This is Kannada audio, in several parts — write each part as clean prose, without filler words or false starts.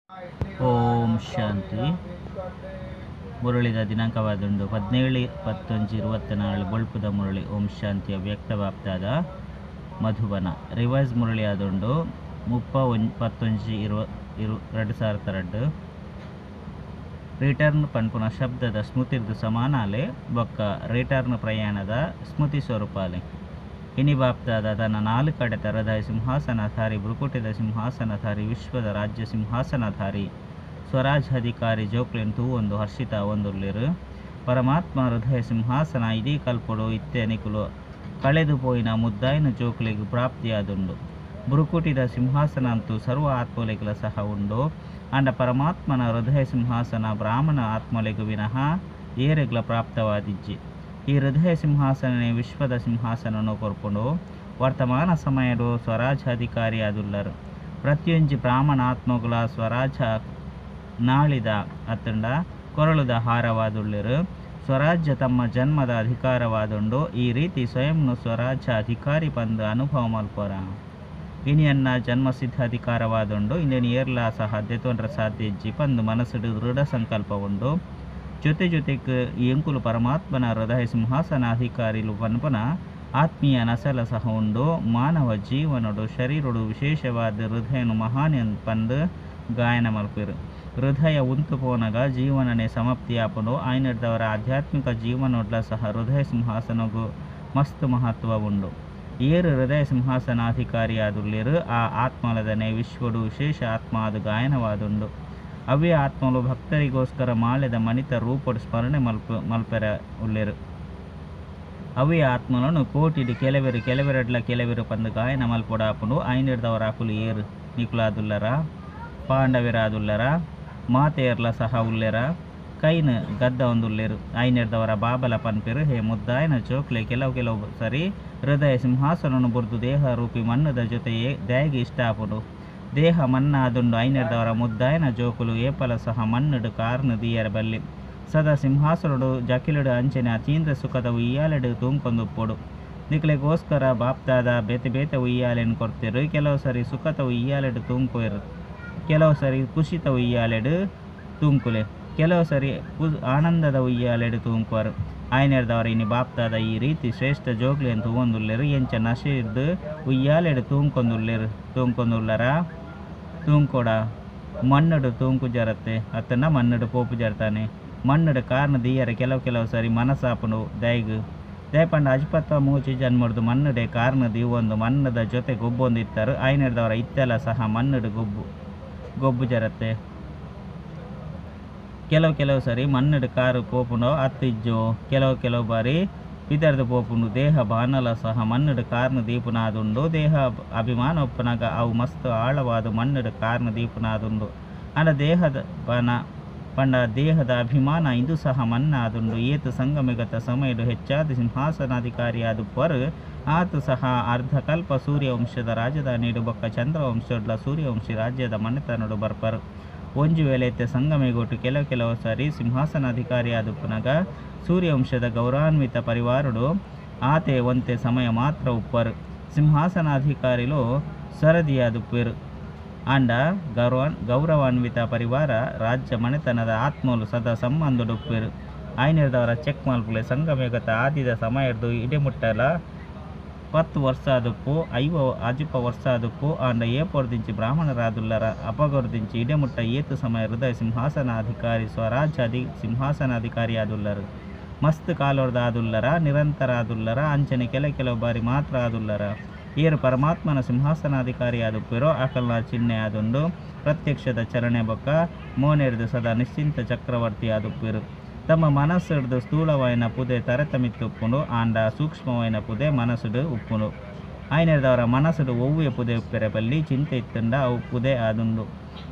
ಓಂ ಶಾಂತಿ. ಮುರಳಿದ ದಿನಾಂಕವಾದುಂಡು 17/11/24 ಬೊಳ್ಪುದ ಮುರಳಿ. ಓಂ ಶಾಂತಿಯ ವ್ಯಕ್ತವಾಗ್ತದ ಮಧುಬನ. ರಿವೈಸ್ ಮುರಳಿ ಆದುಂಡು 30/11/2022. ರಿಟರ್ನ್ ಪನ್ಪುನ ಶಬ್ದದ ಸ್ಮೃತಿರ್ದು ಸಮಾನಾಲೆ ಬೊಕ್ಕ ರಿಟರ್ನ್ ಪ್ರಯಾಣದ ಸ್ಮೃತಿ ಸ್ವರೂಪಾಲೆ. ಇನಿ ಬಾಪ್ತಾದ ತನ್ನ 4 ಕಡೆ ಹೃದಯ ಸಿಂಹಾಸನಧಾರಿ, ಭ್ರುಕುಟಿದ ಸಿಂಹಾಸನಧಾರಿ, ವಿಶ್ವದ ರಾಜ್ಯ ಸಿಂಹಾಸನಧಾರಿ, ಸ್ವರಾಜ್ ಅಧಿಕಾರಿ ಜೋಕ್ಲೆನ್ ತೂವೊಂದು ಹರ್ಷಿತ ಒಂದುರ್ಲಿರು. ಪರಮಾತ್ಮ ಹೃದಯ ಸಿಂಹಾಸನ ಇಡೀ ಕಲ್ಪಡು ಇತ್ತೆನಿಕುಲು ಕಳೆದು ಪೋಯಿನ ಮುದ್ದಾಯಿನ ಜೋಕ್ಲೆಗ್ ಪ್ರಾಪ್ತಿಯಾದುಂಡು. ಭ್ರುಕುಟಿದ ಸಿಂಹಾಸನ ಅಂತೂ ಸರ್ವ ಆತ್ಮಲೆಗಳ ಸಹ ಉಂಡು. ಅಂಡ ಪರಮಾತ್ಮನ ಹೃದಯ ಸಿಂಹಾಸನ ಬ್ರಾಹ್ಮಣ ಆತ್ಮಲೆಗು ವಿನಃ ಏರೆಗ್ಲ ಪ್ರಾಪ್ತವಾದಿಜ್ಜಿ. ಈ ಹೃದಯ ಸಿಂಹಾಸನನೇ ವಿಶ್ವದ ಸಿಂಹಾಸನನು ಕೊರ್ಪುಂಡು ವರ್ತಮಾನ ಸಮಯಡು ಸ್ವರಾಜಾಧಿಕಾರಿ ಆದುಲ್ಲರು. ಪ್ರತಿಯೊಂಜಿ ಬ್ರಾಹ್ಮಣ ಆತ್ಮಗುಲ ಸ್ವರಾಜ ನಾಳಿದ ಅತ್ತಂಡ ಕೊರಳುದ ಹಾರವಾದುಳ್ಳರು. ಸ್ವರಾಜ್ಯ ತಮ್ಮ ಜನ್ಮದ ಅಧಿಕಾರವಾದುಂಡು. ಈ ರೀತಿ ಸ್ವಯಂನು ಸ್ವರಾಜ್ಯ ಅಧಿಕಾರಿ ಪಂದು ಅನುಭವ ಮಲ್ಪರ. ಇನಿಯನ್ನ ಜನ್ಮಸಿದ್ಧ ಅಧಿಕಾರವಾದುಂಡು. ಇಂದಿನ ಏರ್ಲ ಸಹ ದೆತೊಂಡ್ರ ಸಾಧ್ಯ ಇಜ್ಜಿ ಪಂದು ಮನಸ್ಸುಡು ದೃಢ ಸಂಕಲ್ಪ ಉಂಡು. ಜೊತೆಗೆ ಈ ಎಂಕುಲು ಪರಮಾತ್ಮನ ಹೃದಯ ಸಿಂಹಾಸನ ಅಧಿಕಾರಿಲು ಪನ್ಪುನ ಆತ್ಮೀಯ ನಸಲ ಸಹ ಉಂಡು. ಮಾನವ ಜೀವನಡು ಶರೀರಡು ವಿಶೇಷವಾದ ಹೃದಯನು ಮಹಾನ್ ಪಂದು ಗಾಯನ ಮಲ್ಪಿರು. ಹೃದಯ ಉಂತು ಪೋನಗ ಜೀವನನೇ ಸಮಾಪ್ತಿಯಾಪುಂಡು. ಆಯ್ನಡ್ದವರ ಆಧ್ಯಾತ್ಮಿಕ ಜೀವನೊಡ್ಲ ಸಹ ಹೃದಯ ಸಿಂಹಾಸನಗೂ ಮಸ್ತ್ ಮಹತ್ವ ಉಂಡು. ಏರು ಹೃದಯ ಸಿಂಹಾಸನಾಧಿಕಾರಿಯಾದುಲ್ಲಿರು ಆ ಆತ್ಮಲದನೆ ವಿಶ್ವಡು ವಿಶೇಷ ಆತ್ಮ ಅದು ಗಾಯನವಾದುಂಡು. ಅವೇ ಆತ್ಮಲು ಭಕ್ತರಿಗೋಸ್ಕರ ಮಾಲೆದ ಮಣಿತ ರೂಪಡು ಸ್ಮರಣೆ ಮಲ್ಪೆರ ಉಳ್ಳೆರು. ಅವೇ ಆತ್ಮలను ಕೋಟಿಡು ಕೆಲವೆರಡ್ಲ ಪಂದು ಗಾಯನ ಮಲ್ಪೊಡಾಪುಂಡು. ಐನಿಡ್ದವರ ಅಕುಲು ಏರು ನಿಕುಲಾದುಲ್ಲರ, ಪಾಂಡವಿರಾದುಲ್ಲರ, ಮಾತೆಯರ್ಲ ಸಹ ಉಲ್ಲೆರ, ಕೈನ್ ಗದ್ದ ಒಂದುಲ್ಲೆರು. ಐನಿಡ್ದವರ ಬಾಬಲ ಪನ್ಪೆರು ಹೇ ಮುದ್ದಾಯನ ಜೋಕ್ಲೆ ಕೆಲವು ಸರಿ ಹೃದಯ ಸಿಂಹಾಸನನು ಬುರ್ದು ದೇಹ ರೂಪಿ ಮಣ್ಣದ ಜೊತೆಯೇ ದಯಗೆ ಇಷ್ಟ ಆಪುಂಡು. ದೇಹ ಮನ್ನಾದುಂಡು. ಐನಿಡ್ದವರ ಮುದ್ದಾಯನ ಜೋಕುಲು ಏಪಲ ಸಹ ಮಣ್ಣುಡು ಕಾರ್ನು ದಿಯರ ಬಲ್ಲಿ. ಸದಾ ಸಿಂಹಾಸನಡು ಜಕಿಲುಡು ಅಂಚನೆ ಅತೀಂದ್ರ ಸುಖದ ಉಯ್ಯಾಲೆಡು ತೂಂಕೊಂದುಪ್ಪೊಡು. ನಿಕ್ಲೆಗೋಸ್ಕರ ಬಾಪ್ತಾದ ಬೇತೆ ಉಯ್ಯಾಲೆನು ಕೊರ್ತಿರು. ಕೆಲವು ಸರಿ ಸುಖದ ಉಯ್ಯಾಲೆಡು ತೂಂಕೊಯ್ರು, ಕೆಲವು ಸರಿ ಕುಶಿತ ಉಯ್ಯಾಲೆಡು ತೂಂಕುಲೆ, ಕೆಲವು ಸರಿ ಆನಂದದ ಉಯ್ಯಾಲೆಡು ತೂಂಕುವರು. ಆಯ್ನೆರ್ದವರ ಇನಿ ಬಾಪ್ತಾದ ಈ ರೀತಿ ಶ್ರೇಷ್ಠ ಜೋಗ್ಲಿ ಅಂತ ಒಂದುಲ್ಲೆರು. ಎಂಚ ನಶಿರ್ದು ಉಯ್ಯಾಲೆಡು ತೂಂಕೊಂದುಲ್ಲರ ತೂಂಕೊಡ ಮಣ್ಣುಡು ತೂಂಕು ಜರತ್ತೆ ಅತ್ತನ ಮಣ್ಣುಡು ಪೋಪು ಜರ್ತಾನೆ. ಮಣ್ಣುಡು ಕಾರ್ನ ದಿಯರ ಕೆಲವು ಸರಿ ಮನಸಾಪುಂಡು ದಯಪಂಡ ಅಜ್ಪತ್ತ ಮೂಚಿ ಜನ್ಮಡ್ದು ಮಣ್ಣುಡೆ ಕಾರ್ನ ದಿವೊಂದು ಮಣ್ಣದ ಜೊತೆ ಗೊಬ್ಬೊಂದು ಇತ್ತರು. ಆಯ್ನೆರ್ದವರ ಇತ್ತೆಲ್ಲ ಸಹ ಮಣ್ಣುಡು ಗೊಬ್ಬು ಜರತ್ತೆ. ಕೆಲವು ಸರಿ ಮಣ್ಣುಡು ಕಾರು ಪೋಪುಂಡು ಅತ್ತಿಜ್ಜು. ಕೆಲವು ಬಾರಿ ಪಿದರ್ದು ಪೋಪುಂಡು. ದೇಹ ಬಾನಲ ಸಹ ಮಣ್ಣುಡು ಕಾರ್ನ ದೀಪುನಾದುಂಡು. ದೇಹ ಅಭಿಮಾನ ಒಪ್ಪನಾಗ ಅವು ಮಸ್ತ್ ಆಳವಾದ ಮಣ್ಣುಡು ಕಾರ್ನ ದೀಪುನಾದುಂಡು. ಅಂಡ ದೇಹದ ಬಾನ ಪಂಡ ದೇಹದ ಅಭಿಮಾನ ಇದು ಸಹ ಮನ್ನಾದುಂಡು. ಏತು ಸಂಗಮಿಗತ ಸಮಯಡು ಹೆಚ್ಚಾದ ಸಿಂಹಾಸನಾಧಿಕಾರಿಯಾದ ಪರ್ ಆತು ಸಹ ಅರ್ಧಕಲ್ಪ ಸೂರ್ಯವಂಶದ ರಾಜಧಾನಿಡು ಬೊಕ್ಕ ಚಂದ್ರವಂಶಡ್ಲ ಸೂರ್ಯವಂಶಿ ರಾಜ್ಯದ ಮನೆತನಡು ಬರ್ಪರು. ಒಂಜು ವೇಳೆ ಸಂಗಮೆಗೊಟ್ಟು ಕೆಲವು ಸಾರಿ ಸಿಂಹಾಸನಾಧಿಕಾರಿಯಾದ ಪುನಗ ಸೂರ್ಯವಂಶದ ಗೌರವಾನ್ವಿತ ಪರಿವಾರಡು ಆತೆ ಒಂತೆ ಸಮಯ ಮಾತ್ರ ಉಪ್ಪರು. ಸಿಂಹಾಸನಾಧಿಕಾರಿಲು ಸರದಿಯಾದುಪ್ಪರು. ಅಂಡ ಗೌರವಾನ್ವಿತ ಪರಿವಾರ ರಾಜ್ಯ ಮನೆತನದ ಆತ್ಮಲು ಸದಾ ಸಂಬಂಧಡುಪ್ಪರು. ಆಯ್ನಿರ್ದವರ ಚೆಕ್ ಮಲ್ಪುಲೆ ಸಂಗಮೇಗತ ಆದಿದ ಸಮಯದ್ದು ಇಡೆಮುಟ್ಟಲ 10 ವರ್ಷ ಆದುಪ್ಪು 50 ವರ್ಷ ಆದುಪ್ಪು. ಅಂಡ ಏಪೊರ್ದಿಂಚಿ ಬ್ರಾಹ್ಮಣರಾದುಲ್ಲರ ಅಪಗೊರ್ದಿಂಚಿ ಇಡೆಮುಟ್ಟ ಏತು ಸಮಯ ಹೃದಯ ಸಿಂಹಾಸನಾಧಿಕಾರಿ ಸ್ವರಾಜ್ಯ ಸಿಂಹಾಸನಾಧಿಕಾರಿಯಾದುಲ್ಲರು. ಮಸ್ತ್ ಕಾಲೊರ್ದ ಆದುಲ್ಲರ, ನಿರಂತರ ಆದುಲ್ಲರ, ಅಂಚನೆ ಕೆಲವು ಬಾರಿ ಮಾತ್ರ ಆದುಲ್ಲರ. ಏರು ಪರಮಾತ್ಮನ ಸಿಂಹಾಸನಾಧಿಕಾರಿಯಾದುಪ್ಪಿರೋ ಅಕಲ್ನ ಚಿಹ್ನೆ ಆದುಂಡು. ಪ್ರತ್ಯಕ್ಷದ ಚಲನೆ ಬೊಕ್ಕ ಮೋನೆರ್ದು ಸದಾ ನಿಶ್ಚಿಂತ ಚಕ್ರವರ್ತಿ ಆದುಪ್ಪಿರು. ತಮ್ಮ ಮನಸ್ಸುಡ್ದು ಸ್ಥೂಲವಾಯಿನ ಪುದೆ ತರೆತಮಿತ್ತುಪ್ಪುಂಡು. ಆಂಡ ಸೂಕ್ಷ್ಮವಾಯಿನ ಪುದೆ ಮನಸ್ಸುಡು ಉಪ್ಪುಂಡು. ಆಯ್ನೆರ್ದವರ ಮನಸ್ಸುಡು ಒವ್ವೆ ಪುದೆ ಉಪ್ಪೆರೆ ಬಲ್ಲಿ ಚಿಂತೆ ಇತ್ತುಂಡ ಅವು ಪುದೆ ಆದುಂಡು.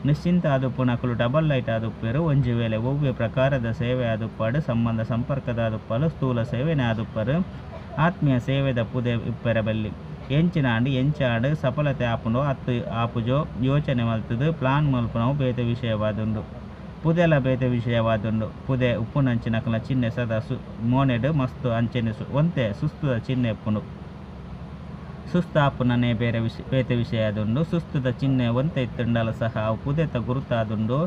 ನಿಶ್ಚಿಂತ ಆದುಪ್ಪುನಕಲು ಡಬಲ್ ಲೈಟ್ ಆದುಪ್ಪೆರು. ಒಂಜಿ ವೇಳೆ ಒವ್ವೆ ಪ್ರಕಾರದ ಸೇವೆ ಆದುಪ್ಪಡು. ಸಂಬಂಧ ಸಂಪರ್ಕದ ಆದುಪ್ಪಲು ಸ್ಥೂಲ ಸೇವೆನೇ ಆದುಪ್ಪರು. ಆತ್ಮೀಯ ಸೇವೆದ ಪುದೆ ಉಪ್ಪೆರೆ ಬಲ್ಲಿ ಎಂಚಾಂಡು ಸಫಲತೆ ಆಪುಂಡು. ಅತ್ತು ಆಪುಜೋ ಯೋಚನೆ ಮಲ್ತದು ಪ್ಲಾನ್ ಮಲ್ಪುನವು ಬೇತೆ ವಿಷಯವಾದುಂಡು. ಪುದೆಲ ಬೇತೆ ವಿಷಯವಾದುಂಡು. ಪುದೆ ಉಪ್ಪುನಂಚಿನಕಲ ಚಿಹ್ನೆ ಸದಾ ಮೋನೆಡು ಮಸ್ತು ಅಂಚೆನೆ ಒಂತೆ ಸುಸ್ತುದ ಚಿಹ್ನೆ ಉಪ್ಪುಂಡು. ಸುಸ್ತಾಪುನನೇ ಬೇರೆ ಬೇತೆ ವಿಷಯದುಂಡು ಸುಸ್ತುದ ಚಿಹ್ನೆ ಒಂತೆ ಇತ್ತುಂಡಲ ಸಹ ಅವು ಪುದೆತ ಗುರುತಾದುಂಡು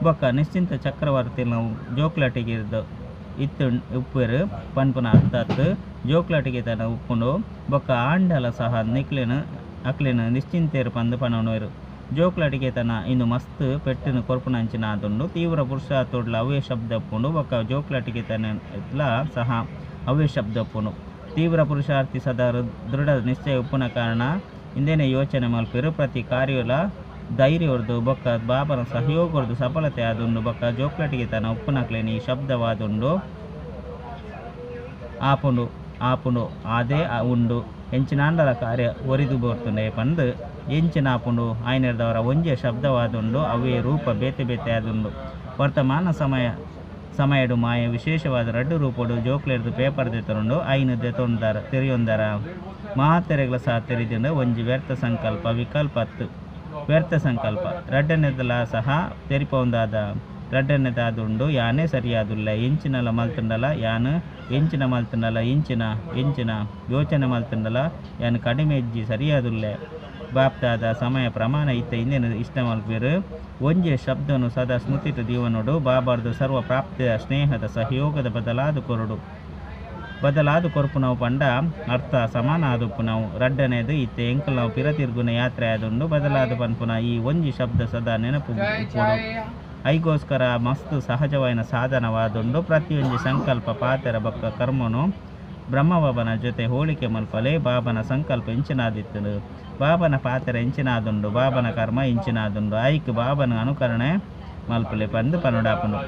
ಬೊಕ್ಕ ನಿಶ್ಚಿಂತ ಚಕ್ರವರ್ತಿನ ಜೋಕ್ಲಟಿಗಿರ್ದು ಇತ್ತು ಉಪ್ಪುರು ಪನ್ಪುನ ಅರ್ಥಾತ್ ಜೋಕ್ಲಟಿಗೆ ತನ ಉಪ್ಪುಂಡು ಬೊಕ್ಕ ಆಂಡಲ ಸಹ ಅಕ್ಲಿನ ನಿಶ್ಚಿಂತೇರು ಪಂದು ಪನವನರು ಜೋಕ್ಲಟಿಗೆ ತನ ಇಂದು ಮಸ್ತ್ ಪೆಟ್ಟಿನ ಕೊರ್ಪುನಂಚಿನ ಆದುಂಡು ತೀವ್ರ ಪುರುಷಾತೋಡ್ಲ ಅವೇ ಶಬ್ದ ಒಪ್ಪುಂಡು ಬೊಕ್ಕ ಜೋಕ್ಲಟಿಗೆ ತನ ಸಹ ಅವೇ ಶಬ್ದ ಒಪ್ಪುಂಡು ತೀವ್ರ ಪುರುಷಾರ್ಥಿ ಸದಾ ದೃಢ ನಿಶ್ಚಯ ಉಪ್ಪುನ ಕಾರಣ ಇಂದೇನೆ ಯೋಚನೆ ಮಲ್ಪಿರು ಪ್ರತಿ ಕಾರ್ಯಲ ಧೈರ್ಯ ಹೊರದು ಬೊಕ್ಕ ಬಾಬನ ಸಹಯೋಗ ಹೊರದು ಸಫಲತೆ ಆದುಂಡು ಬೊಕ್ಕ ಜೋಕ್ಲಟಿಗೆ ತನ ಉಪ್ಪುನಕ್ಲೇನಿ ಶಬ್ದವಾದುಂಡು ಆಪುಂಡು ಅದೇ ಉಂಡು ಎಂಚಿನಾಂಡಲ ಕಾರ್ಯ ಒರಿದು ಬೋರ್ತುಂಡೆ ಪಂದು ಎಂಚಿನ ಆಪುಂಡು ಆಯ್ನೆರ್ದವರ ಒಂಜೆ ಶಬ್ದವಾದುಂಡು ಅವೇ ರೂಪ ಬೇತೆ ಬೇತೆ ಆದುಂಡು ವರ್ತಮಾನ ಸಮಯಡು ಮಾಯ ವಿಶೇಷವಾದ ರಡ್ಡು ರೂಪಡು ಜೋಕ್ಲೆರ್ದು ಪೇಪರ್ ದೆತರುಂಡು ಐನು ದೆತೊಂದರ ತೆರೆಯೊಂದರ ಮಹಾತೆರೆಗಳ ಸಹ ತೆರೆದಿಂಡು ಒಂಜಿ ವ್ಯರ್ಥ ಸಂಕಲ್ಪ ವಿಕಲ್ಪತ್ತು ವ್ಯರ್ಥ ಸಂಕಲ್ಪ ರಡ್ಡನೆದಲ ಸಹ ತೆರಿಪೊಂದಾದ ರಡ್ಡನೆದಾದುಂಡು ಯಾನೇ ಸರಿಯಾದುಲ್ಲ ಎಂಚಿನಲ ಮಲ್ತುಂಡಲ ಯಾನು ಎಂಚಿನ ಮಲ್ತುಂಡಲ ಎಂಚಿನ ಯೋಚನೆ ಮಲ್ತುಂಡಲ ಯಾನು ಕಡಿಮೆ ಇಜ್ಜಿ ಸರಿಯಾದುಲ್ಲೆ ಬಾಪ್ತಾದ ಸಮಯ ಪ್ರಮಾಣ ಇತ್ತ ಇಂದೇನು ಇಷ್ಟ ಮಲ್ಪಿರು ಒಂಜೆ ಶಬ್ದನು ಸದಾ ಸ್ಮೃತಿತ ದೀವನೋಡು ಬಾಬಾರ್ದು ಸರ್ವ ಪ್ರಾಪ್ತಿಯ ಸ್ನೇಹದ ಸಹಯೋಗದ ಬದಲಾದು ಕೊರ್ಪು ನಾವು ಪಂಡ ಅರ್ಥ ಸಮಾನ ಆದುಪ್ಪು ನಾವು ರಡ್ಡನೇದು ಇತ್ತೆ ಎಂಕಲ್ ನಾವು ಪಿರತಿರ್ಗುನ ಯಾತ್ರೆ ಆದುಂಡು ಬದಲಾದ ಪನ್ಪುನ ಈ ಒಂಜಿ ಶಬ್ದ ಸದಾ ನೆನಪು ಐಗೋಸ್ಕರ ಮಸ್ತ್ ಸಹಜವಾದ ಸಾಧನವಾದುಂಡು ಪ್ರತಿಯೊಂದು ಸಂಕಲ್ಪ ಪಾತೆರ ಬೊಕ್ಕ ಕರ್ಮನು ಬ್ರಹ್ಮಬಾಬನ ಜೊತೆ ಹೋಲಿಕೆ ಮಲ್ಪಲೆ ಬಾಬನ ಸಂಕಲ್ಪ ಇಂಚಿನಾದಿತ್ತು ಬಾಬನ ಪಾತೆರ ಇಂಚಿನಾದುಂಡು ಬಾಬನ ಕರ್ಮ ಇಂಚಿನಾದುಂಡು ಐಕ್ ಬಾಬನ ಅನುಕರಣೆ ಮಲ್ಪಲೆ ಪಂದು ಪನುಡಾಪನು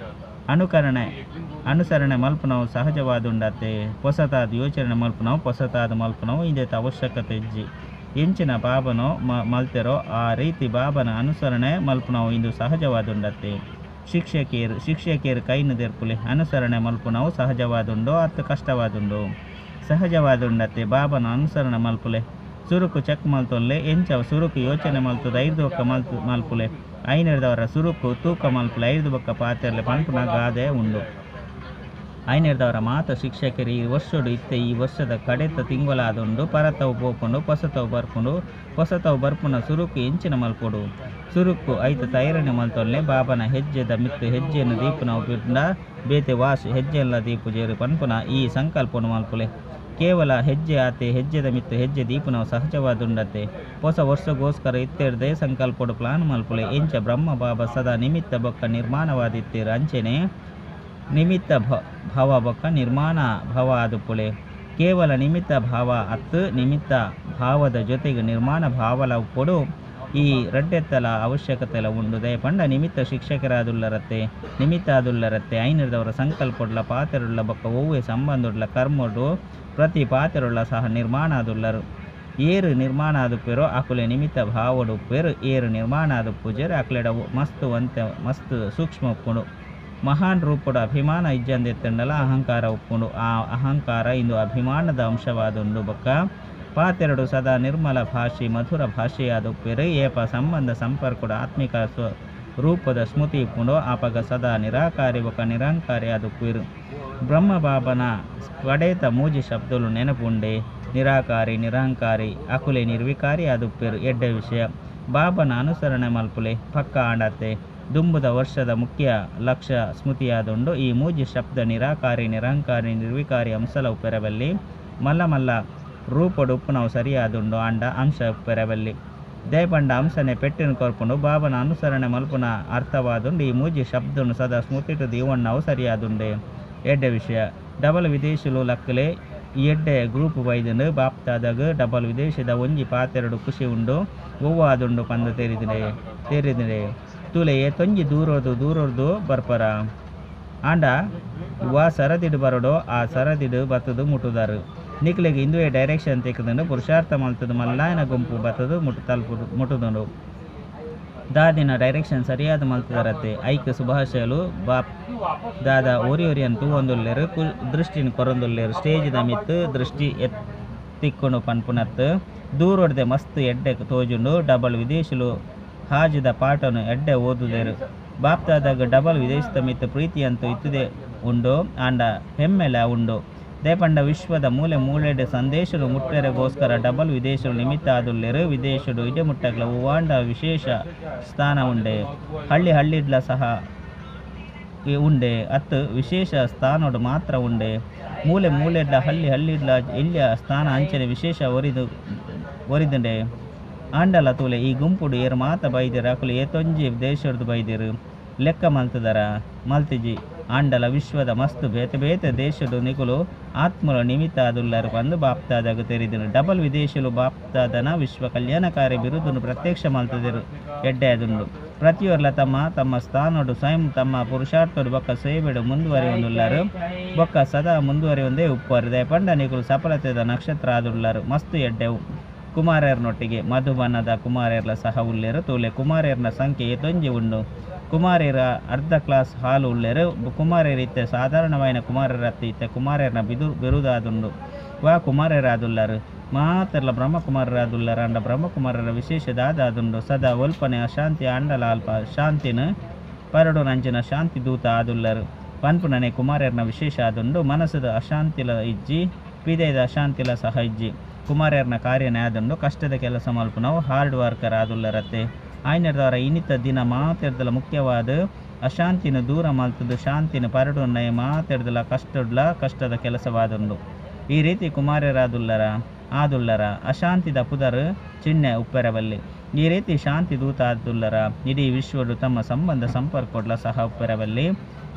ಅನುಸರಣೆ ಮಲ್ಪನವು ಸಹಜವಾದುಂಡತ್ತೆ ಹೊಸತಾದ ಯೋಚನೆ ಮಲ್ಪನವು ಹೊಸತಾದ ಮಲ್ಪನವು ಇಂದೇತ ಅವಶ್ಯಕತೆ ಇಜ್ಜಿ ಎಂಚಿನ ಬಾಬನೋ ಮಲ್ತೆರೋ ಆ ರೀತಿ ಬಾಬನ ಅನುಸರಣೆ ಮಲ್ಪನವು ಇಂದು ಸಹಜವಾದುಂಡತ್ತೆ ಶಿಕ್ಷಕಿಯರು ಕೈನು ದೆರ್ಪುಲೆ ಅನುಸರಣೆ ಮಲ್ಪನವು ಸಹಜವಾದುಂಡು ಅತ್ತು ಕಷ್ಟವಾದುಂಡು ಸಹಜವಾದುಂಡತ್ತೆ ಬಾಬನ ಅನುಸರಣೆ ಮಲ್ಪುಲೆ ಸುರುಕು ಚೆಕ್ ಮಲ್ತೊಲ್ಲೆ ಎಂಚವ ಸುರುಕು ಯೋಚನೆ ಮಲ್ತು ಐದು ಬೊಕ್ಕ ಮಲ್ಪುಲೆ ಐನೆರ್ದವರ ಸುರುಕು ತೂಕ ಮಲ್ಪುಲೆ ಐದು ಬೊಕ್ಕ ಪಾತೆರ್ಲೆ ಪಂಪುನ ಗಾದೆ ಉಂಡು ಐನೆರ್ದವರ ಮಾತ ಶಿಕ್ಷಕರು ಈ ವರ್ಷಡು ಇತ್ತೆ ಈ ವರ್ಷದ ಕಡೆತ ತಿಂಗಳಾದುಂಡು ಪರತವು ಪೋಪುಂಡು ಹೊಸತವು ಬರ್ಪುನ ಸುರುಕು ಎಂಚಿನ ಮಲ್ಪುಡು ಸುರುಕು ಐತ ತೈರಣೆ ಮಲ್ತೊಲ್ಲೆ ಬಾಬನ ಹೆಜ್ಜೆದ ಮಿತ್ತು ಹೆಜ್ಜೆಯನ್ನು ದೀಪುನವು ಬಿಟ್ಟ ಬೇತೆ ವಾಶ್ ಹೆಜ್ಜೆಲ್ಲ ದೀಪು ಜೇರು ಪನ್ಪುನ ಈ ಸಂಕಲ್ಪನು ಮಲ್ಪುಲೆ ಕೇವಲ ಹೆಜ್ಜೆ ಆತೆ ಹೆಜ್ಜೆದ ಮಿತ್ತು ಹೆಜ್ಜೆ ದೀಪುನವು ಸಹಜವಾದುಂಡತೆ ಹೊಸ ವರ್ಷಗೋಸ್ಕರ ಇತ್ತೆರ್ದೇ ಸಂಕಲ್ಪಡು ಪ್ಲಾನ್ ಮಲ್ಪುಲೆ ಎಂಚ ಬ್ರಹ್ಮ ಬಾಬಾ ಸದಾ ನಿಮಿತ್ತ ಬೊಕ್ಕ ನಿರ್ಮಾಣವಾದಿತ್ತೀರು ಅಂಚೆನೆ ನಿಮಿತ್ತ ಭಾವ ಬೊಕ್ಕ ನಿರ್ಮಾಣ ಭಾವ ಆದುಪುಳೆ ಕೇವಲ ನಿಮಿತ್ತ ಭಾವ ಅತ್ತು ನಿಮಿತ್ತ ಭಾವದ ಜೊತೆಗೆ ನಿರ್ಮಾಣ ಭಾವಲ ಕೊಡು ಈ ರಡ್ಡೆತ್ತಲ ಅವಶ್ಯಕತೆಲ ಉಂಡು ದಯಪಂಡ ನಿಮಿತ್ತ ಶಿಕ್ಷಕರಾದುಲ್ಲರತ್ತೆ ನಿಮಿತ್ತ ಆದುಲ್ಲರತ್ತೆ ಐನರ್ದವರ ಸಂಕಲ್ಪಡ್ಲ ಪಾತೆರುಳ್ಳ ಬೊಕ್ಕ ಒವ್ವೆ ಸಂಬಂಧುಡ್ಲ ಕರ್ಮಡು ಪ್ರತಿ ಪಾತೆರುಳ್ಳ ಸಹ ನಿರ್ಮಾಣ ಆದುಲ್ಲರು ಏರು ನಿರ್ಮಾಣ ಆದುಪ್ಪೆರೋ ಅಕುಲೆ ನಿಮಿತ್ತ ಭಾವಡುಪ್ಪೆರು ಏರು ನಿರ್ಮಾಣ ಆದುಪ್ಪುಜೆರು ಅಕ್ಲೆಡ ಮಸ್ತ್ ಸೂಕ್ಷ್ಮ ಉಪ್ಪುಂಡು ಮಹಾನ್ ರೂಪುಡು ಅಭಿಮಾನ ಇಜ್ಜಂದೆತ್ತಂಡಲ ಅಹಂಕಾರ ಉಪ್ಪುಂಡು ಆ ಅಹಂಕಾರ ಇಂದು ಅಭಿಮಾನದ ಅಂಶವಾದುಂಡು ಬೊಕ್ಕ ಪಾತೆರಡು ಸದಾ ನಿರ್ಮಲ ಭಾಷೆ ಮಧುರ ಭಾಷೆಯಾದುಪ್ಪೆರು ಏಪ ಸಂಬಂಧ ಸಂಪರ್ಕದ ಆತ್ಮಿಕ ರೂಪದ ಸ್ಮೃತಿ ಇಪ್ಪುಂಡು ಆಪಗ ಸದಾ ನಿರಾಕಾರಿ ಬೊಕ್ಕ ನಿರಂಕಾರಿ ಆದುಪ್ಪೆರು ಬ್ರಹ್ಮ ಬಾಬನ ಕಡೇತ ಮೂಜಿ ಶಬ್ದಲು ನೆನಪುಂಡೆ ನಿರಾಕಾರಿ ನಿರಂಕಾರಿ ಅಕುಲೆ ನಿರ್ವಿಕಾರಿ ಆದುಪ್ಪೆರು ಎಡ್ಡೆ ವಿಷಯ ಬಾಬನ ಅನುಸರಣೆ ಮಲ್ಪುಲೆ ಪಕ್ಕ ಆಂಡತ್ತೆ ದುಂಬುದ ವರ್ಷದ ಮುಖ್ಯ ಲಕ್ಷ್ಯ ಸ್ಮೃತಿಯಾದುಂಡು ಈ ಮೂಜಿ ಶಬ್ದ ನಿರಾಕಾರಿ ನಿರಂಕಾರಿ ನಿರ್ವಿಕಾರಿ ಅಂಶಲ ಉಪ್ಪೆರಬಲ್ಲಿ ಮಲ್ಲ ರೂಪಡು ಉಪ್ಪುನವು ಸರಿಯಾದುಂಡು ಆಂಡ ಅಂಶ ಉಪ್ಪೆರಬಲ್ಲಿ ದಯಪಂಡ ಅಂಶನೆ ಪೆಟ್ಟಿನ ಕೊರ್ಪುಂಡು ಬಾಬನ ಅನುಸರಣೆ ಮಲ್ಪುನ ಅರ್ಥವಾದುಂಡು ಈ ಮೂಜಿ ಶಬ್ದನು ಸದಾ ಸ್ಮೃತಿಟು ದೀವಣ್ಣವು ಸರಿಯಾದುಂಡೆ ಎಡ್ಡೆ ವಿಷಯ ಡಬಲ್ ವಿದೇಶಿಲು ಲಕ್ಕಲೆ ಎಡ್ಡೆ ಗ್ರೂಪ್ ಬೈದುಂಡು ಬಾಪ್ತಾದಾಗ ಡಬಲ್ ವಿದೇಶದ ಒಂಜಿ ಪಾತೆರಡು ಖುಷಿ ಉಂಡು ಒವ್ವಾದುಂಡು ಪಂದು ತೆರಿದಿಡೆ ತುಲೆಯೇ ತೊಂಜಿ ದೂರೊರ್ದು ಬರ್ಪರ ಆಂಡ ವಾ ಸರದಿಡು ಬರಡೋ ಆ ಸರದಿಡು ಬತ್ತದು ಮುಟ್ಟುದಾರು ನಿಕ್ಲೆಗೆ ಇಂದುವೆ ಡೈರೆಕ್ಷನ್ ತೆಕ್ಕದಂಡು ಪುರುಷಾರ್ಥ ಮಲ್ತದು ಮಲ್ಲಾಯನ ಗುಂಪು ಬತ್ತದು ಮುಟ್ಟುದುಂಡು ದಾದಿನ ಡೈರೆಕ್ಷನ್ ಸರಿಯಾದ ಮಲ್ತದರತ್ತೆ ಐಕ್ಯ ಶುಭಾಶಯಲು ಬಾಪ್ ದಾದ ಓರಿಯನ್ ತೂವೊಂದುಲ್ಲೆರು ದೃಷ್ಟಿನ ಕೊರೊಂದುಲ್ಲೆರು ಸ್ಟೇಜಿದ ಮಿತ್ತು ದೃಷ್ಟಿ ಎತ್ತಿಕ್ಕೊಂಡು ಪನ್ಪುನತ್ತು ದೂರೊಡ್ದೆ ಮಸ್ತ್ ಎಡ್ಡೆ ತೋಜುಂಡು ಡಬಲ್ ವಿದೇಶಿಲು ಹಾಜಿದ ಪಾಠನು ಎಡ್ಡೆ ಓದುದೇರು ಬಾಪ್ತಾದಾಗ ಡಬಲ್ ವಿದೇಶದ ಮಿತ್ತು ಪ್ರೀತಿ ಅಂತೂ ಇತ್ತುದೇ ಉಂಡು ಆಂಡ ಹೆಮ್ಮೆಲ ಉಂಡು ದೇಪಂಡ ವಿಶ್ವದ ಮೂಲೆ ಮೂಲೆಡೆ ಸಂದೇಶರು ಮುಟ್ಟೆರೆಗೋಸ್ಕರ ಡಬಲ್ ವಿದೇಶರು ನಿಮಿತ್ತ ಆದುಲ್ಲೆರು ವಿದೇಶಡು ಇಡೆ ಮುಟ್ಟಗ್ಲ ಉವಾಂಡ ವಿಶೇಷ ಸ್ಥಾನ ಉಂಡೆ ಹಳ್ಳಿಡ್ಲ ಸಹ ಉಂಡೆ ಅತ್ತು ವಿಶೇಷ ಸ್ಥಾನೋಡು ಮಾತ್ರ ಉಂಡೆ ಮೂಲೆ ಮೂಲೆಡ್ಲ ಹಳ್ಳಿಡ್ಲ ಇಲ್ಲಿಯ ಸ್ಥಾನ ಅಂಚನೆ ವಿಶೇಷ ಒರಿದುಂಡೆ ಆಂಡಲ ತೂಲೆ ಈ ಗುಂಪುಡು ಏರು ಮಾತ ಬೈದಿರು ಅಕುಲು ಏತೊಂಜಿ ದೇಶದ್ದು ಬೈದಿರು ಲೆಕ್ಕ ಮಲ್ತದರ ಮಲ್ತಿಜಿ ಆಂಡಲ ವಿಶ್ವದ ಮಸ್ತ್ ಬೇತೆ ಬೇತೆ ದೇಶಡು ನಿಕುಲು ಆತ್ಮಲ ನಿಮಿತ್ತ ಆದುಲ್ಲರು ಬಂದು ಬಾಪ್ತಾದಾಗ ತೆರಿದಿರು ಡಬಲ್ ವಿದೇಶಲು ಬಾಪ್ತಾದನ ವಿಶ್ವ ಕಲ್ಯಾಣಕಾರಿ ಬಿರುದನ್ನು ಪ್ರತ್ಯಕ್ಷ ಮಲ್ತದಿರು ಎಡ್ಡೆ ಅದುಂಡು ಪ್ರತಿಯೊರ್ಲ ತಮ್ಮ ಸ್ಥಾನೋಡು ಸ್ವಯಂ ತಮ್ಮ ಪುರುಷಾರ್ಥೋಡು ಬೊಕ್ಕ ಸೇವೆಡು ಮುಂದುವರಿಯುವುದುಲ್ಲರು ಬೊಕ್ಕ ಸದಾ ಮುಂದುವರಿಯುವುದೇ ಉಪ್ಪರು ದೇಪಂಡ ನಿಕುಲು ಸಫಲತೆದ ನಕ್ಷತ್ರ ಆದುಲ್ಲರು ಮಸ್ತ್ ಎಡ್ಡೆವು ಕುಮಾರರನೊಟ್ಟಿಗೆ ಮಧುಬಣ್ಣದ ಕುಮಾರರ್ಲ ಸಹ ಉಳ್ಳೆರು ತೂಲೆ ಕುಮಾರರ್ನ ಸಂಖ್ಯೆ ಏತೊಂಜಿ ಉಂಡು ಕುಮಾರರ ಅರ್ಧ ಕ್ಲಾಸ್ ಹಾಲು ಉಳ್ಳೆರು ಕುಮಾರರ ಇತ್ತೆ ಸಾಧಾರಣವಾಯಿನ ಕುಮಾರರತ್ತ ಇತ್ತೆ ಕುಮಾರರ್ನ ಬಿರುದಾದುಂಡು ವಾ ಕುಮಾರರಾದುಲ್ಲರು ಮಾತೆರ್ಲ ಬ್ರಹ್ಮಕುಮಾರರಾದುಲ್ಲರ ಅಂಡ ಬ್ರಹ್ಮಕುಮಾರರ ವಿಶೇಷದಾದುಂಡು ಸದಾ ಒಲ್ಪನೆ ಅಶಾಂತಿ ಅಂಡಲ ಅಲ್ಪ ಶಾಂತಿನ ಪರಡು ನಂಚಿನ ಶಾಂತಿ ದೂತ ಆದುಲ್ಲರು ಪನ್ಪುನನೆ ಕುಮಾರರ್ನ ವಿಶೇಷ ಆದುಂಡು ಮನಸ್ಸದ ಅಶಾಂತಿಲ ಇಜ್ಜಿ ಪಿದೆದ ಅಶಾಂತಿಲ ಸಹ ಇಜ್ಜಿ ಕುಮಾರರ್ನ ಕಾರ್ಯನೇ ಆದುಂಡು ಕಷ್ಟದ ಕೆಲಸ ಮಲ್ಪುನವು ಹಾರ್ಡ್ ವರ್ಕರ್ ಆದುಲ್ಲರತ್ತೆ ಆಯ್ನದವರ ಇನ್ನಿತ ದಿನ ಮಾತೆರ್ದಲ ಮುಖ್ಯವಾದ ಅಶಾಂತಿನ ದೂರ ಮಲ್ತದು ಶಾಂತಿನ ಪರಡುನ್ನ ಮಾತೆರ್ದಲ ಕಷ್ಟದ ಕೆಲಸವಾದುಂಡು ಈ ರೀತಿ ಕುಮಾರರಾದುಲ್ಲರ ಅಶಾಂತಿದ ಪುದರ್ ಚಿಹ್ನೆ ಉಪ್ಪೆರಬಲ್ಲಿ ಈ ರೀತಿ ಶಾಂತಿ ದೂತ ಆದುಲ್ಲರ ಇಡೀ ವಿಶ್ವಡು ತಮ್ಮ ಸಂಬಂಧ ಸಂಪರ್ಕೊಡ್ಲ ಸಹ ಉಪ್ಪೆರಬಲ್ಲಿ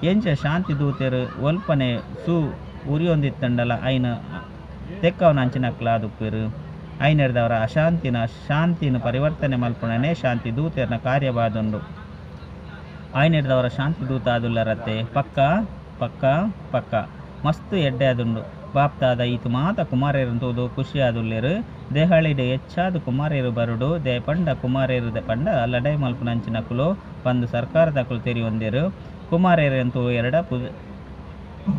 ಎಂಚ ಶಾಂತಿ ದೂತೆರು ಒಲ್ಪನೆ ಉರಿಯೊಂದಿತ್ತಂಡಲ ಐನ ತೆಕ್ಕವನ ಅಂಚಿನಕ್ಲಾದುಪ್ಪೆರು ಐನರ್ದವರ ಶಾಂತಿನ ಪರಿವರ್ತನೆ ಮಲ್ಪುಣನೆ ಶಾಂತಿ ದೂತರ್ನ ಕಾರ್ಯವಾದುಂಡು ಐನರ್ದವರ ಶಾಂತಿ ದೂತ ಆದುಲ್ಲರತ್ತೆ ಪಕ್ಕ ಮಸ್ತ್ ಎಡ್ಡೆ ಆದುಂಡು ಬಾಪ್ತಾದ ಈತು ಮಾತ ಕುಮಾರರು ತೂದು ಖುಷಿ ಆದುಲ್ಲೆರು ದೇಹಳಿಡೆ ಹೆಚ್ಚಾದ ಕುಮಾರರು ಬರುಡು ಪಂಡ ಕುಮಾರರು ಪಂಡ ಲಡೈ ಮಲ್ಪುನಂಚಿನಕುಲು ಬಂದು ಸರ್ಕಾರದಕುಲು ತೆರಿ ಹೊಂದಿರು ಕುಮಾರರಂತೂ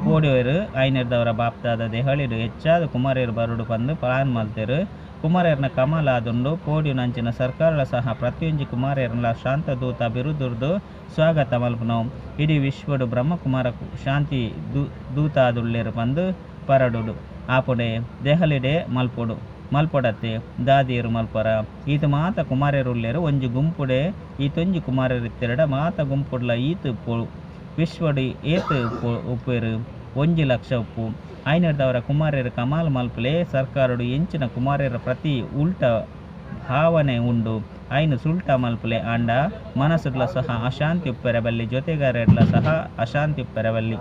ಪೋಡಿಯೋರು ಐನರ್ದವರ ಬಾಪ್ತಾದ ದೇಹಳಿಡು ಹೆಚ್ಚಾದ ಕುಮಾರರು ಬರುಡು ಬಂದು ಪ್ಲಾನ್ ಮಲ್ತೆರು ಕುಮಾರರ್ನ ಕಮಲ ಆದುಂಡು ಪೋಡಿಯು ನಂಚಿನ ಸರ್ಕಾರಲ ಸಹ ಪ್ರತಿಯೊಂಜಿ ಕುಮಾರರ್ನ ಶಾಂತದೂತ ಬಿರುದುರ್ದು ಸ್ವಾಗತ ಮಲ್ಪುನವು ಇಡೀ ವಿಶ್ವಡು ಬ್ರಹ್ಮಕುಮಾರ ಶಾಂತಿ ದೂತ ಆದುಲ್ಲೆರು ಬಂದು ಪರಡುಡು ಆಪುಡೆ ದೆಹಲಿಡೆ ಮಲ್ಪೊಡತ್ತೆ ದಾದಿಯರು ಮಲ್ಪರ ಈತ ಮಾತ ಕುಮಾರರುಲ್ಲೆರು ಒಂಜಿ ಗುಂಪುಡೆ ಈತೊಂಜಿ ಕುಮಾರರಿತ್ತೆರಡ ಮಾತ ಗುಂಪುಡ್ಲ ಈತು ವಿಶ್ವಡು ಏತು ಉಪ್ಪೇರು 1 ಲಕ್ಷ ಉಪ್ಪು ಐನರ್ದವರ ಕುಮಾರರ ಕಮಾಲ್ ಮಲ್ಪಲೆ ಸರ್ಕಾರಡು ಎಂಚಿನ ಕುಮಾರರ ಪ್ರತಿ ಉಲ್ಟ ಭಾವನೆ ಉಂಡು ಐನು ಸುಲ್ಟ ಮಲ್ಪಲೆ ಆಂಡ ಮನಸ್ಸುಡ್ಲ ಸಹ ಅಶಾಂತಿ ಉಪ್ಪೆರಬಲ್ಲಿ ಜೊತೆಗಾರರ್ಲ ಸಹ ಅಶಾಂತಿ ಉಪ್ಪೆರಬಲ್ಲಿ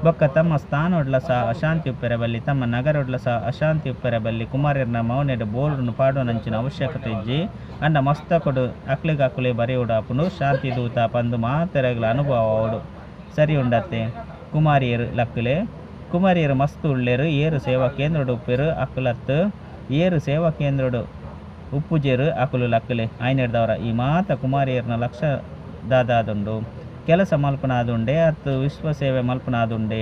ಬೊಕ್ಕ ತಮ್ಮ ಸ್ಥಾನೊಡ್ಲ ಸಹ ಅಶಾಂತಿ ಉಪ್ಪೆರಬಲ್ಲಿ ತಮ್ಮ ನಗರೊಡ್ಲ ಸಹ ಅಶಾಂತಿ ಉಪ್ಪೆರಬಲ್ಲಿ ಕುಮಾರರ್ನ ಮೌನೆಡು ಬೋರ್ಡ್ನು ಪಾಡೋನಂಚಿನ ಅವಶ್ಯಕತೆ ಇಜ್ಜಿ ಅಂಡ ಮಸ್ತಕೊಡು ಅಕ್ಲಿಗಾಕುಲೆ ಬರೆಯುಡು ಅಪ್ಪುನು ಶಾಂತಿ ದೂತ ಪಂದು ಮಾತೆರಗ್ಲ ಅನುಭವ ಅವಡು ಸರಿ ಉಂಡತ್ತೆ ಕುಮಾರಿಯರು ಲಕ್ಕಲೆ ಕುಮಾರಿಯರು ಮಸ್ತ್ ಉಳ್ಳೆರು ಏರು ಸೇವಾ ಕೇಂದ್ರಡು ಉಪ್ಪೆರು ಅಕ್ಕಲತ್ತು ಏರು ಸೇವಾ ಕೇಂದ್ರಡು ಉಪ್ಪುಜೇರು ಅಕುಲು ಲಕ್ಕಲೆ ಐನರ್ದವರ ಈ ಮಾತ ಕುಮಾರಿಯರ್ನ ಲಕ್ಷ ದಾದಾದುಂಡು ಕೆಲಸ ಮಲ್ಪನಾದುಂಡೆ ಅತ್ತು ವಿಶ್ವ ಸೇವೆ ಮಲ್ಪನಾದುಂಡೆ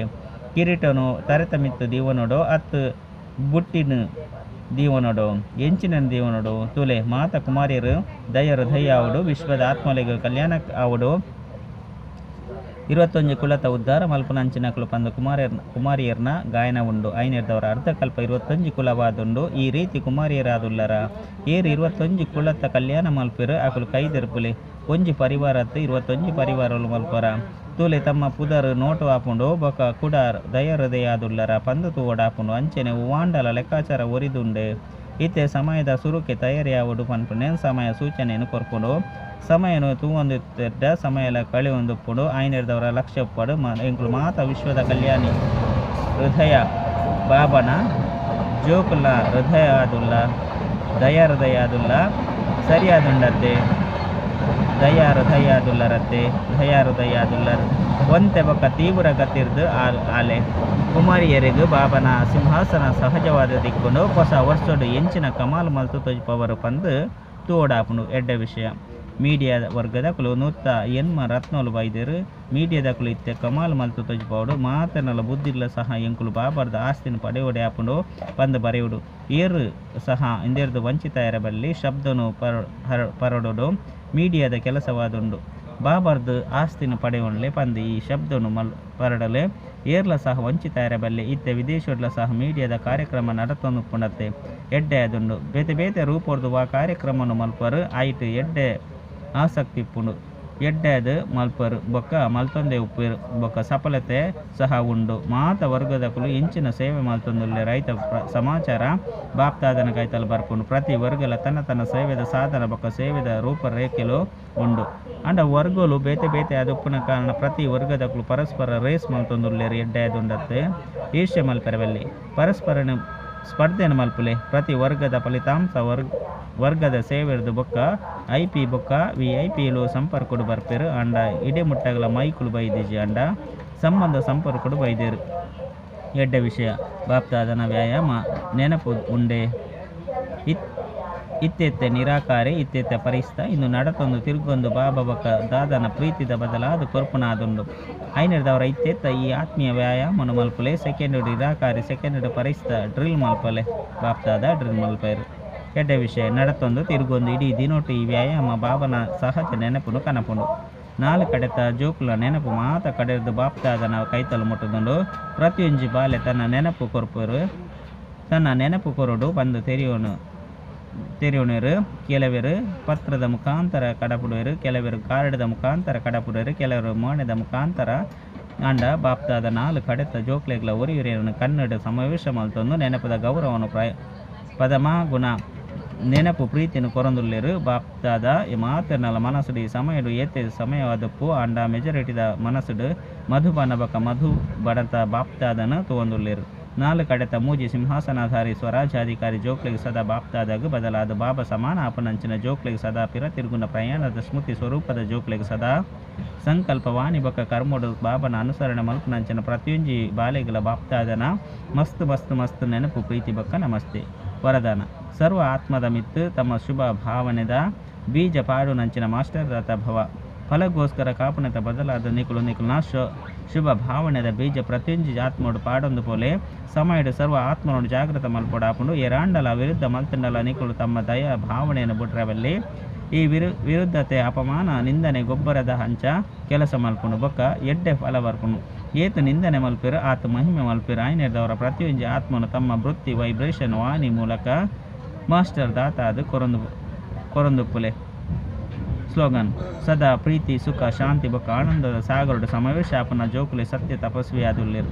ಕಿರೀಟನು ತರೆತಮಿತ್ತು ದೀವನೋಡು ಅತ್ತು ಬುಟ್ಟಿನ ದೀವನೋಡು ಎಂಚಿನ ದೀವನೋಡು ತುಲೆ ಮಾತ ಕುಮಾರಿಯರು ದಯ ಆವುಡು ವಿಶ್ವದ ಆತ್ಮಲಿಗ ಕಲ್ಯಾಣ ಆವುಡು 21 ಕುಲತ ಉದ್ಧಾರ ಮಲ್ಪುನಂಚಿನಕುಲು ಪಂದು ಕುಮಾರಿಯರ್ನ ಗಾಯನ ಉಂಡು ಐನರ್ದವರ ಅರ್ಧಕಲ್ಪ 21 ಕುಲವಾದುಂಡು ಈ ರೀತಿ ಕುಮಾರಿಯರಾದುಲ್ಲರ ಏರು 21 ಕುಲತ ಕಲ್ಯಾಣ ಮಲ್ಪಿರು ಅಕುಲು ಕೈದೆರ್ಪುಲೆ ಒಂಜಿ ಪರಿವಾರತ್ತು 21 ಪರಿವಾರಲು ಮಲ್ಪರ ತೂಲೆ ತಮ್ಮ ಪುದರ್ ನೋಟು ಆಪುಂಡು ಬೊಕ ಕುಡಾರ್ ದಯಹೃದಯಾದುಲ್ಲರ ಪಂದು ತೂವಡಾಪುಂಡು ಅಂಚೆನೆ ವಾಂಡಲ ಲೆಕ್ಕಾಚಾರ ಒರಿದುಂಡೆ ಇತ್ತೆ ಸಮಯದ ಸುರುಕೆ ತಯಾರಿಯಾವುಡು ಪನ್ಪುನೆ ಸಮಯ ಸೂಚನೆಯನ್ನು ಕೊರ್ಪುಂಡು ಸಮಯನು ತೂವೊಂದಿತ್ತ ಸಮಯಲ ಕಳೆಯೊಂದುಪ್ಪುಡು ಐನರ್ದವರ ಲಕ್ಷ್ಯ ಉಪ್ಪಡು ಎಂಕುಲು ಮಾತ ವಿಶ್ವದ ಕಲ್ಯಾಣಿ ಹೃದಯ ಬಾಬನ ಜೋಕುಲ ಹೃದಯ ಆದುಲ್ಲ ದಯ ಆದುಲ್ಲ ಸರಿಯಾದುಂಡತ್ತೆ ದಯ ಹೃದಯ ಆದುಲ್ಲರ್ ಒಂತೆ ಬೊಕ್ಕ ತೀವ್ರ ಗತಿರ್ದು ಆಲೆ ಕುಮಾರಿಯರಿಗೂ ಬಾಬನ ಸಿಂಹಾಸನ ಸಹಜವಾದ ದಿಕ್ಕುಂಡು ಹೊಸ ವರ್ಷಡು ಎಂಚಿನ ಕಮಾಲ್ ಮಲ್ತು ತೊಜ್ಪವರು ಪಂದು ತೂವಡಾಪುಂಡು ಎಡ್ಡೆ ವಿಷಯ ಮೀಡಿಯಾ ವರ್ಗದಕುಲು ನೂತ್ತ ಎನ್ಮ ರತ್ನೋಲು ಬೈದೇರು ಮೀಡಿಯಾದಕುಲು ಇತ್ತೆ ಕಮಾಲ್ ಮಲ್ತು ತೊಜ್ಪವಡು ಮಾತನಲ ಬುದ್ಧಿರ್ಲ ಸಹ ಎಂಕುಲು ಬಾಬರ್ದ ಆಸ್ತಿನ ಪಡೆಯೋಡೆ ಆಪುಂಡು ಪಂದು ಬರೆಯುಡು ಏರು ಸಹ ಇಂದೆರ್ದು ವಂಚಿತ ಎರಬಲ್ಲಿ ಶಬ್ದನು ಪರಡುಡು ಮೀಡಿಯಾದ ಕೆಲಸವಾದುಂಡು ಬಾಬರ್ದು ಆಸ್ತಿನ ಪಡೆಯೊಂಡ್ಲೆ ಪಂದು ಈ ಶಬ್ದನು ಪರಡಲೆ ಏರ್ಲ ಸಹ ವಂಚಿತ ಇರಬಲ್ಲೆ ಇತ್ತೆ ವಿದೇಶಡ್ಲ ಸಹ ಮೀಡಿಯಾದ ಕಾರ್ಯಕ್ರಮ ನಡತೊಂದು ಪುಣತೆ ಎಡ್ಡೆ ಅದುಂಡು ಬೇತೆ ಬೇತೆ ರೂಪರ್ದು ಆ ಕಾರ್ಯಕ್ರಮನು ಮಲ್ಪರು ಆಯ್ತು ಎಡ್ಡೆ ಆಸಕ್ತಿ ಪುಂಡು ಎಡ್ಡೆ ಅದು ಮಲ್ಪರು ಬೊಕ್ಕ ಮಲ್ತೊಂದೆ ಉಪ್ಪಿರು ಬೊಕ್ಕ ಸಫಲತೆ ಸಹ ಉಂಡು ಮಾತ ವರ್ಗದಕುಲು ಇಂಚಿನ ಸೇವೆ ಮಲ್ತೊಂದುಲ್ಲೆ ರೈತ ಸಮಾಚಾರ ಬಾಪ್ತಾದನ ಕೈತಲು ಬರ್ಪುಂಡು ಪ್ರತಿ ವರ್ಗಲ ತನ್ನ ತನ್ನ ಸೇವೆದ ಸಾಧನ ಬೊಕ್ಕ ಸೇವೆದ ರೂಪರೇಖೆಲು ಉಂಡು ಅಂಡ ವರ್ಗಲು ಬೇತೆ ಬೇತೆ ಅದುಪ್ಪುನ ಕಾರಣ ಪ್ರತಿ ವರ್ಗದಕುಲು ಪರಸ್ಪರ ರೇಸ್ ಮಲ್ತೊಂದುಲ್ಲೆರು ಎಡ್ಡೆ ಅದುಂಡತ್ತೆ ಈರ್ಷ್ಯ ಮಲ್ಪೆರವಲ್ಲಿ ಪರಸ್ಪರನ ಸ್ಪರ್ಧೆನ ಮಲ್ಪುಲೆ ಪ್ರತಿ ವರ್ಗದ ಫಲಿತಾಂಶ ವರ್ಗದ ಸೇವೆರ್ದು ಬೊಕ್ಕ IP ಬೊಕ್ಕ VIP ಸಂಪರ್ಕಡು ಬರ್ಪೆರು ಅಂಡ ಇಡೆ ಮುಟ್ಟಗಲ ಮೈಕುಲು ಬೈದಿಜಿ ಅಂಡ ಸಂಬಂಧ ಸಂಪರ್ಕಡು ಬೈದೇರು ಎಡ್ಡೆ ವಿಷಯ ಬಾಪ್ತಾದನ ವ್ಯಾಯಾಮ ನೆನಪು ಉಂಡೆ ಇತ್ತೆತ್ತೆ ನಿರಾಕಾರೆ ಇತ್ತೆತ್ತೆ ಪರಿಸ್ಥ ಇನ್ನು ನಡತೊಂದು ತಿರುಗೊಂದು ಬಾಬಾ ಬೊಕ್ಕ ದಾದನ ಪ್ರೀತಿದ ಬದಲಾದ ಕೊರ್ಪುನಾದುಂಡು ಐನರ್ದವರ ಇತ್ತೆತ್ತ ಈ ಆತ್ಮೀಯ ವ್ಯಾಯಾಮನು ಮಲ್ಪಲೆ ಸೆಕೆಂಡ್ ನಿರಾಕಾರಿ ಸೆಕೆಂಡ್ ಪರಿಸ್ಥ ಡ್ರಿಲ್ ಮಲ್ಪಲೆ ಬಾಪ್ತಾದ ಡ್ರಿಲ್ ಮಲ್ಪೇರು ಎಡ್ಡೆ ವಿಷಯ ನಡತೊಂದು ತಿರುಗೊಂದು ಇಡೀ ದಿನೊಟ್ಟು ಈ ವ್ಯಾಯಾಮ ಬಾಬನ ಸಹಜ ನೆನಪುನು ಕನಪುಂಡು ನಾಲ್ ಕಡೆತ ಜೋಕುಲ ನೆನಪು ಮಾತ ಕಡೆದು ಬಾಪ್ತಾದನ ಕೈತಲು ಮುಟ್ಟುದುಂಡು ಪ್ರತಿಯೊಂಜಿ ಬಾಲೆ ತನ್ನ ನೆನಪು ಕೊರ್ಪರು ತನ್ನ ನೆನಪು ಕೊರಡು ಬಂದು ತೆರೆಯೋಣರು ಕೆಲವರು ಪತ್ರದ ಮುಖಾಂತರ ಕಡಪುಡುವರು ಕೆಲವರು ಕಾರ್ಡದ ಮುಖಾಂತರ ಕಡಪುಡುವರು ಕೆಲವರು ಮೋಣದ ಮುಖಾಂತರ ಅಂಡ ಬಾಪ್ತಾದ ನಾಲ್ ಕಡೆತ ಜೋಕ್ಲೆಗಳ ಒರಿಯುರಿಯನ್ನು ಕನ್ನಡ ಸಮಾವೇಶ ಮಲ್ತೊಂದು ನೆನಪದ ಗೌರವನು ಪದಮ ಗುಣ ನೆನಪು ಪ್ರೀತಿಯನ್ನು ಕೊರಂದುಲ್ಲೇರು ಬಾಪ್ತಾದ ಮಾತರ್ನಲ ಮನಸ್ಸುಡು ಈ ಸಮಯಡು ಏತೆ ಸಮಯವಾದಪ್ಪು ಅಂಡ ಮೆಜಾರಿಟಿದ ಮನಸ್ಸುಡು ಮಧುಬನ ಬಕ ಮಧು ಬಡತ ಬಾಪ್ತಾದನ ತಗೊಂದುಲ್ಲೇರು ನಾಲ್ ಕಡೆತ ಮೂಜಿ ಸಿಂಹಾಸನಾಧಾರಿ ಸ್ವರಾಜ್ಯಾಧಿಕಾರಿ ಜೋಕ್ಲೆಗೆ ಸದಾ ಬಾಪ್ತಾದಾಗ ಬದಲಾದ ಬಾಬಾ ಸಮಾನ ಅಪನಂಚಿನ ಜೋಕ್ಲೆಗೆ ಸದಾ ತಿರುಗುಣ ಪ್ರಯಾಣದ ಸ್ಮೃತಿ ಸ್ವರೂಪದ ಜೋಕ್ಲೆಗೆ ಸದಾ ಸಂಕಲ್ಪ ವಾಣಿ ಬಕ ಕರ್ಮೋಡು ಬಾಬನ ಅನುಸರಣೆ ಮಲ್ಪನಂಚಿನ ಪ್ರತಿಯೊಂಜಿ ಬಾಲೆಗಳ ಬಾಪ್ತಾದನ ಮಸ್ತ್ ಮಸ್ತ್ ಮಸ್ತ್ ನೆನಪು ಪ್ರೀತಿ ಬಕ್ಕ ನಮಸ್ತೆ ವರದಾನ ಸರ್ವ ಆತ್ಮದ ಮಿತ್ತು ತಮ್ಮ ಶುಭ ಭಾವನೆದ ಬೀಜ ಪಾಡು ನಂಚಿನ ಮಾಸ್ಟರ್ ದಾತ ಭವ ಫಲಗೋಸ್ಕರ ಕಾಪುನತ ಬದಲಾದ ನಿಕುಲು ಶುಭ ಭಾವನೆದ ಬೀಜ ಪ್ರತಿಯೊಂಜಿ ಆತ್ಮೋಡು ಪಾಡೊಂದು ಪೋಲೆ ಸಮಯಡು ಸರ್ವ ಆತ್ಮನೋಡು ಜಾಗೃತ ಮಲ್ಪೊಡಾಪುಂಡು ಎರಾಂಡಲ ವಿರುದ್ಧ ಮಲ್ತಂಡಲ ನಿಕುಲು ತಮ್ಮ ದಯ ಭಾವನೆಯನ್ನು ಬಿಟ್ರವಲ್ಲಿ ಈ ವಿರುದ್ಧತೆ ಅಪಮಾನ ನಿಂದನೆ ಗೊಬ್ಬರದ ಹಂಚ ಕೆಲಸ ಮಲ್ಪುಂಡು ಬೊಕ್ಕ ಎಡ್ಡೆ ಫಲ ಬರ್ಪುಂಡು ಏತು ನಿಂದನೆ ಮಲ್ಪಿರು ಆತ ಮಹಿಮೆ ಮಲ್ಪಿರು ಆಯ್ನೆರ್ದವರ ಪ್ರತಿಯೊಂಜಿ ಆತ್ಮನು ತಮ್ಮ ವೃತ್ತಿ ವೈಬ್ರೇಷನ್ ವಾಣಿ ಮೂಲಕ ಮಾಸ್ಟರ್ ದಾತ ಅದು ಕೊರೊಂದುಪ್ಪುಲೆ ಸ್ಲೋಗನ್ ಸದಾ ಪ್ರೀತಿ ಸುಖ ಶಾಂತಿ ಬೊಕ್ಕ ಆನಂದದ ಸಾಗರಡು ಸಮಾವೇಶಾಪನ ಜೋಕುಲೆ ಸತ್ಯ ತಪಸ್ವಿ ಆದುಲ್ಲೇರು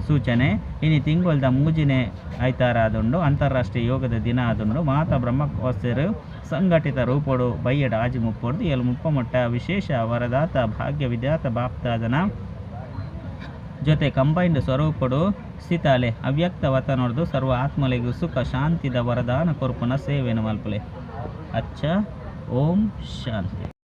ಸೂಚನೆ ಇನಿ ತಿಂಗೊಲ್ದ ಮೂಜಿನೆ ಐತಾರ ಆದುಂಡು ಅಂತಾರಾಷ್ಟ್ರೀಯ ಯೋಗದ ದಿನ ಆದುಂಡು ಮಾತಾ ಬ್ರಹ್ಮವಸ್ತೆರು ಸಂಘಟಿತ ರೂಪೋಡು ಬೈಯಡ ಆಜಿ ಮುಪ್ಪೊಡ್ದು ಎಲ್ ಮುಪ್ಪಮೊಟ್ಟ ವಿಶೇಷ ವರದಾತ ಭಾಗ್ಯ ವಿದ್ಯಾತ ಬಾಪ್ತಾದನ ಜೊತೆ ಕಂಬೈಂಡ್ ಸ್ವರೂಪಡು ಸ್ಥಿತಾಲೆ ಅವ್ಯಕ್ತ ವತನೊಡ್ದು ಸರ್ವ ಆತ್ಮಲೆಗೂ ಸುಖ ಶಾಂತಿದ ವರದಾನ ಕೊರ್ಪುನ ಸೇವೆನು ಮಲ್ಪಲೆ ಅಚ್ಚ ಓಂ ಶಾಂತಿ.